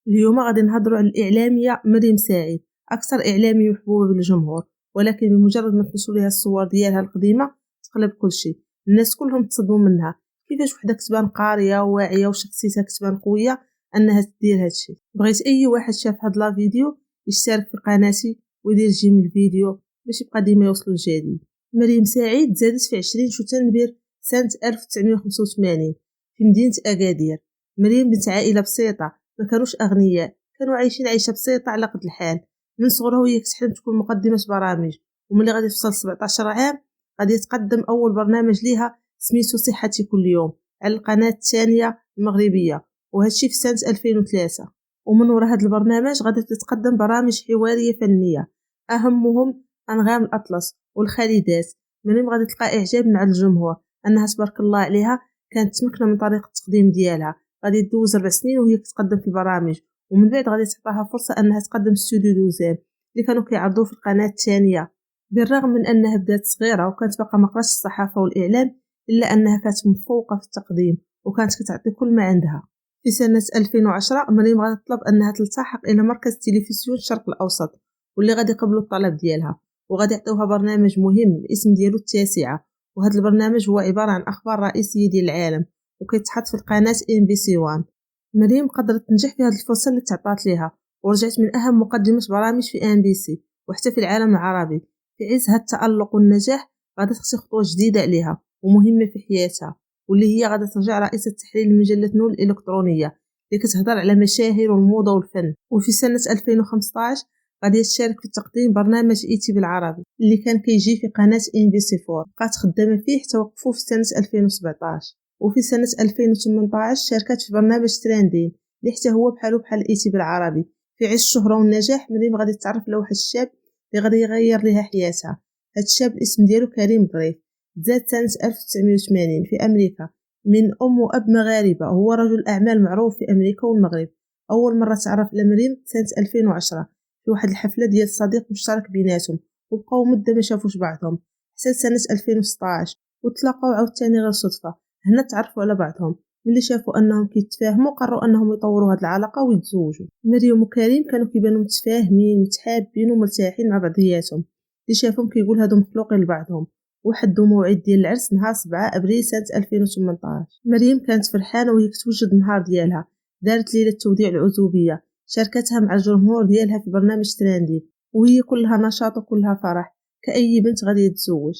اليوم غادي نهضروا على الإعلامية مريم سعيد، أكثر إعلامية محبوبة بالجمهور، ولكن بمجرد ما تنشروا ليها الصور ديالها القديمة تقلب كلشي. الناس كلهم تصدموا منها، كيفاش وحدة كتبان قارية وواعية وشخصيتها كتبان قوية أنها تدير هادشي. بغيت أي واحد شاف هاد لا فيديو يشترك في قناتي ويدير جيم الفيديو باش يبقى ديما يوصلوا الجديد. مريم سعيد تزادت في 20 شتنبر سنة 1985 في مدينة أكادير. مريم بنت عائلة بسيطة، ما كانوش أغنياء، كانوا عايشين عيشة بسيطة على قد الحال. من صغرها وهي كتحلم تكون مقدمة برامج، وملي غادي توصل 17 عام غادي يتقدم أول برنامج ليها سميتو صحتي كل يوم على القناة الثانية المغربية، وهادشي في سنة 2003. ومن وراء هاد البرنامج غادي تتقدم برامج حوارية فنية، أهمهم أنغام الأطلس والخالدات. مريم غادي تلقى إعجاب من عند الجمهور، أنها تبارك الله عليها كانت مكنة من طريقة التقديم ديالها. غادي تدوز 4 سنين وهي كتقدم في البرامج، ومن بعد غادي تعطاها فرصة أنها تقدم ستوديو دوزيام اللي كانوا كيعرضوه في القناة الثانية. بالرغم من أنها بدات صغيرة وكانت باقا ما قراتش الصحافة والإعلام، إلا أنها كانت مفوقة في التقديم وكانت كتعطي كل ما عندها. في سنة 2010 مريم غادي تطلب أنها تلتحق إلى مركز تلفزيون الشرق الأوسط، واللي غادي يقبلوا الطلب ديالها وغادي يعطيوها برنامج مهم الاسم ديالو التاسعة. وهذا البرنامج هو عبارة عن أخبار رئيسية ديال العالم وكيتحط في القناة MBC1. مريم قدرت تنجح في هذه الفرصة اللي تعطات ليها، ورجعت من أهم مقدمة برامج في MBC وحتى في العالم العربي. في عز هذا التألق والنجاح غادي تخطي خطوة جديدة عليها ومهمة في حياتها، واللي هي غادي ترجع رئيسة تحرير لمجلة نون الإلكترونية اللي كتهضر على مشاهير والموضة والفن. وفي سنة 2015 غادي تشارك في تقديم برنامج إيتي بالعربي اللي كان كيجي في قناة MBC4. بقات خدامة فيه حتى وقفوه في سنة 2017. وفي سنة 2018 شاركت في برنامج تريندين اللي حتى هو بحال إيتي بالعربي. في عز الشهرة والنجاح مريم غادي تتعرف على واحد الشاب اللي غادي يغير ليها حياتها. هاد الشاب الاسم ديالو كريم ظريف، تزاد سنة 1980 في أمريكا من أم وأب مغاربة. هو رجل أعمال معروف في أمريكا والمغرب. أول مرة تعرف على مريم سنة 2010 في واحد الحفلة ديال صديق مشترك بيناتهم، وبقاو مدة ما شافوش بعضهم حتى سنة 2016 وتلاقاو عاوتاني غير صدفة. هنا تعرفوا على بعضهم، ملي شافوا انهم كيتفاهموا قرروا انهم يطوروا هاد العلاقه ويتزوجوا. مريم وكريم كانوا كيبانوا متفاهمين متحابين ومرتاحين مع بعضياتهم. اللي شافهم كيقول هادو مخلوقين لبعضهم. وحدوا موعد ديال العرس نهار 7 ابريل سنه 2018. مريم كانت فرحانه وهي كتوجد النهار ديالها، دارت ليله توديع العزوبيه، شاركتها مع الجمهور ديالها في برنامج تريندي، وهي كلها نشاط وكلها فرح كأي بنت غادي تتزوج.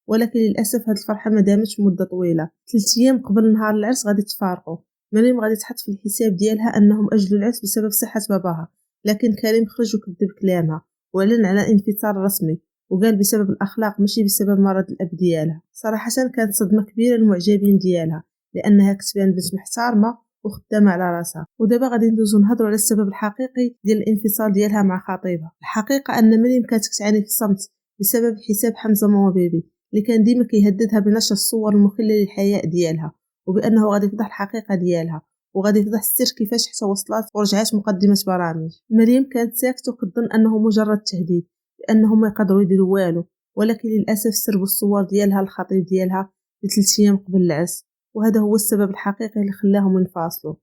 ولكن للأسف هاد الفرحة ما دامتش مدة طويلة. 3 أيام قبل نهار العرس غادي تفارقوا. مريم غادي تحط في الحساب ديالها أنهم أجلوا العرس بسبب صحة باباها، لكن كريم خرج وكذب كلامها وأعلن على انفصال رسمي، وقال بسبب الأخلاق ماشي بسبب مرض الأب ديالها. صراحة كانت صدمة كبيرة للمعجبين ديالها، لأنها كتبان بنت محترمة وخدامة على راسها. ودابا غادي ندوزو نهضروا على السبب الحقيقي ديال الانفصال ديالها مع خطيبها. الحقيقة أن مريم كانت كتعاني في الصمت بسبب حساب حمزة ماما بيبي اللي كان ديما كيهددها بنشر الصور المخلة للحياء ديالها، وبأنه غادي يفضح الحقيقة ديالها وغادي يفضح السر كيفاش حتى وصلت ورجعت مقدمة برامج. مريم كانت ساكتة وكتظن أنه مجرد تهديد بأنهم ما يقدروا يديروا والو، ولكن للأسف سربوا الصور ديالها للخطيب ديالها ل3 أيام قبل العرس، وهذا هو السبب الحقيقي اللي خلاهم ينفصلوا.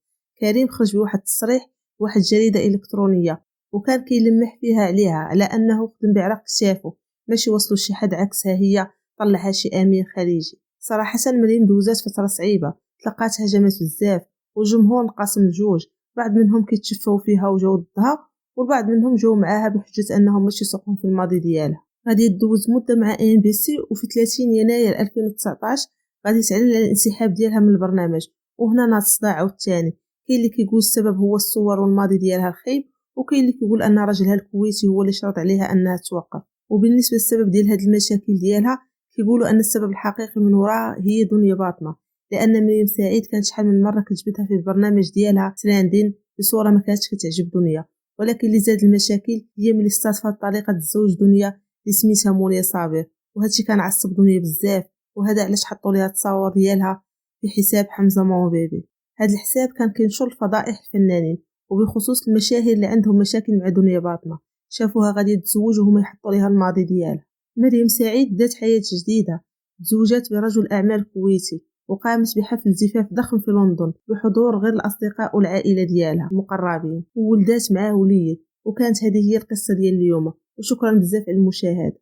كريم خرج بواحد التصريح واحد جريدة إلكترونية وكان كيلمح فيها عليها على أنه خدم بعرق كتافه، ماشي وصلوا شي حد عكسها هي طلعها شي امين خليجي. صراحه مريم دوزات فتره صعيبه، تلقات هجمات بزاف والجمهور انقسم لجوج، بعض منهم كيتشفوا فيها وجاو ضدها، والبعض منهم جاو معاها بحجه انهم ماشي سوقهم في الماضي ديالها. غادي تدوز مده مع MBC، وفي 30 يناير 2019 غادي تعلن على الانسحاب ديالها من البرنامج. وهنا ناض الصداع عاوتاني، كاين اللي كيقول السبب هو الصور والماضي ديالها الخايب، وكاين اللي كيقول ان راجلها الكويتي هو اللي شرط عليها انها توقف. وبالنسبه للسبب ديال هاد المشاكل ديالها كيقولوا ان السبب الحقيقي من وراء هي دنيا باطنه، لان مريم سعيد كانت شحال من مره كتجبدها في البرنامج ديالها تريندين بصوره ما كانتش كتعجب دنيا. ولكن اللي زاد المشاكل هي ملي استضافت طريقه الزوج دنيا اللي سميتها مونيا صابر، وهادشي كان عصب دنيا بزاف، وهذا علاش حطوا ليها التصاور ديالها في حساب حمزه ماما بيبي. هذا الحساب كان كينشر فضائح الفنانين وبخصوص المشاهير اللي عندهم مشاكل مع دنيا باطنه، شافوها غادي تتزوج وهما يحطوا ليها الماضي ديالها. مريم سعيد بدات حياة جديدة، تزوجت برجل أعمال كويتي وقامت بحفل زفاف ضخم في لندن بحضور غير الأصدقاء والعائلة ديالها المقربين، وولدات معاه وليد. وكانت هذه هي القصة ديال اليوم، وشكرا بزاف على المشاهدة.